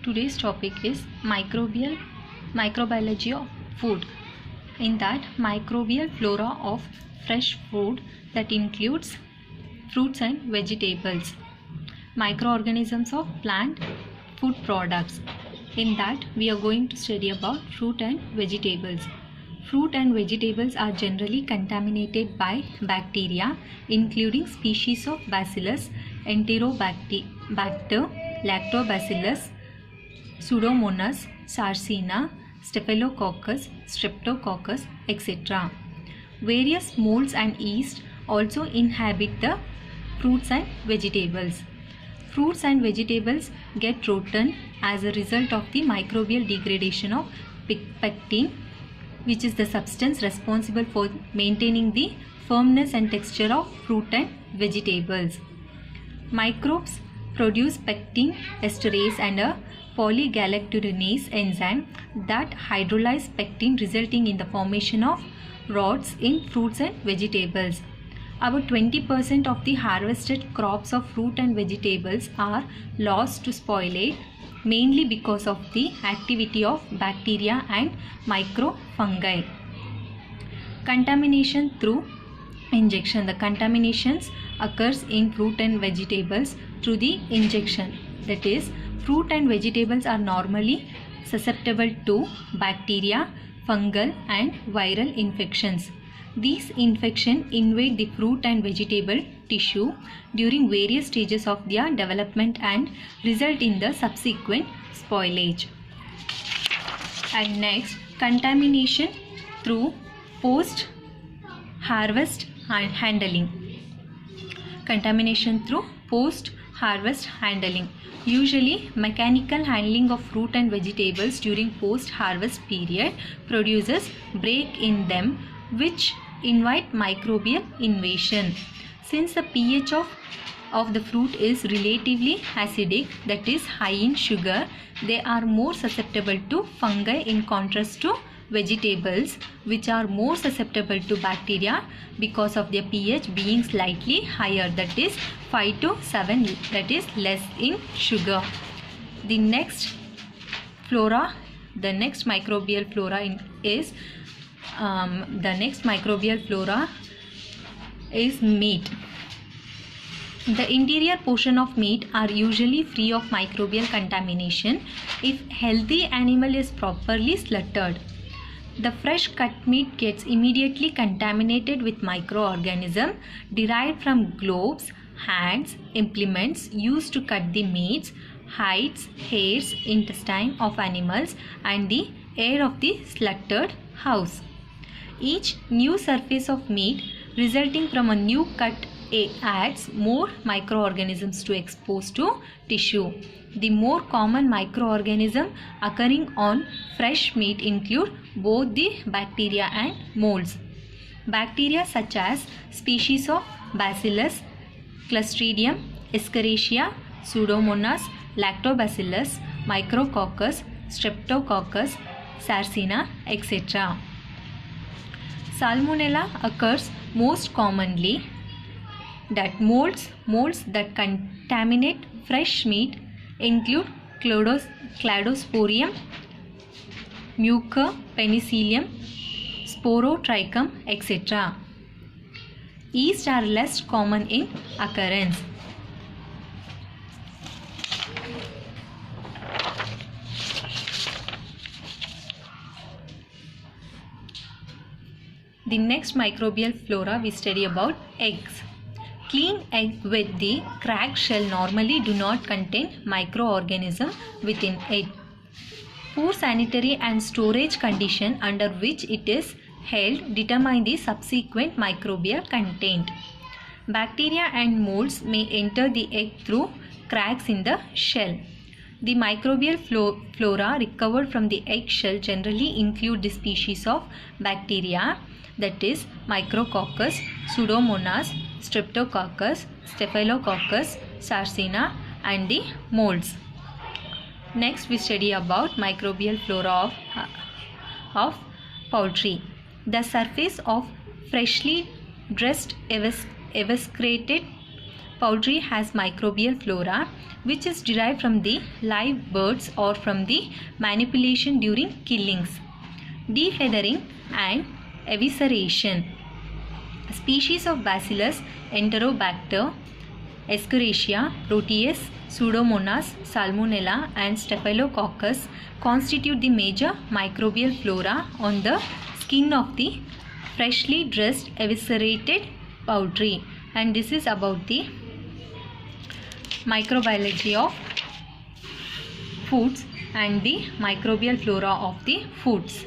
Today's topic is microbiology of food. In that, microbial flora of fresh food that includes fruits and vegetables, microorganisms of plant food products. In that, we are going to study about fruit and vegetables. Fruit and vegetables are generally contaminated by bacteria, including species of Bacillus, Enterobacter, Lactobacillus, Pseudomonas, Sarcina, Staphylococcus, Streptococcus, etc. Various molds and yeast also inhabit the fruits and vegetables. Fruits and vegetables get rotten as a result of the microbial degradation of pectin, which is the substance responsible for maintaining the firmness and texture of fruit and vegetables. Microbes produce pectin esterase and a polygalacturonase enzyme that hydrolyze pectin, resulting in the formation of rods in fruits and vegetables. About 20% of the harvested crops of fruit and vegetables are lost to spoilage, mainly because of the activity of bacteria and microfungi. Contamination through injection. The contaminations occurs in fruit and vegetables through the injection. That is, fruit and vegetables are normally susceptible to bacteria, fungal and viral infections. These infections invade the fruit and vegetable tissue during various stages of their development and result in the subsequent spoilage. And next, contamination through post-harvest handling. Contamination through post-harvest handling. Usually, mechanical handling of fruit and vegetables during post-harvest period produces break in them, which invite microbial invasion. Since the pH of the fruit is relatively acidic, that is high in sugar, they are more susceptible to fungi in contrast to vegetables, which are more susceptible to bacteria because of their pH being slightly higher, that is 5 to 7, that is less in sugar. The next microbial flora is meat. The interior portion of meat are usually free of microbial contamination if healthy animal is properly slaughtered. The fresh cut meat gets immediately contaminated with microorganisms derived from gloves, hands, implements used to cut the meats, hides, hairs, intestine of animals and the air of the slaughtered house. Each new surface of meat resulting from a new cut adds more microorganisms to expose to tissue. The more common microorganisms occurring on fresh meat include both the bacteria and molds. Bacteria such as species of Bacillus, Clostridium, Escherichia, Pseudomonas, Lactobacillus, Micrococcus, Streptococcus, Sarcina, etc. Salmonella occurs most commonly. That molds that contaminate fresh meat include Cladosporium, Mucor, Penicillium, Sporotrichum, etc. Yeast are less common in occurrence. The next microbial flora we study about eggs. Clean egg with the cracked shell normally do not contain microorganisms within it. Poor sanitary and storage condition under which it is held determine the subsequent microbial content. Bacteria and molds may enter the egg through cracks in the shell. The microbial flora recovered from the egg shell generally include the species of bacteria, that is Micrococcus, Pseudomonas, Streptococcus, Staphylococcus, Sarcina and the molds. Next we study about microbial flora of poultry. The surface of freshly dressed eviscerated poultry has microbial flora which is derived from the live birds or from the manipulation during killings, defeathering and evisceration. Species of Bacillus, Enterobacter, Escherichia, Proteus, Pseudomonas, Salmonella and Staphylococcus constitute the major microbial flora on the skin of the freshly dressed eviscerated poultry. And this is about the microbiology of foods and the microbial flora of the foods.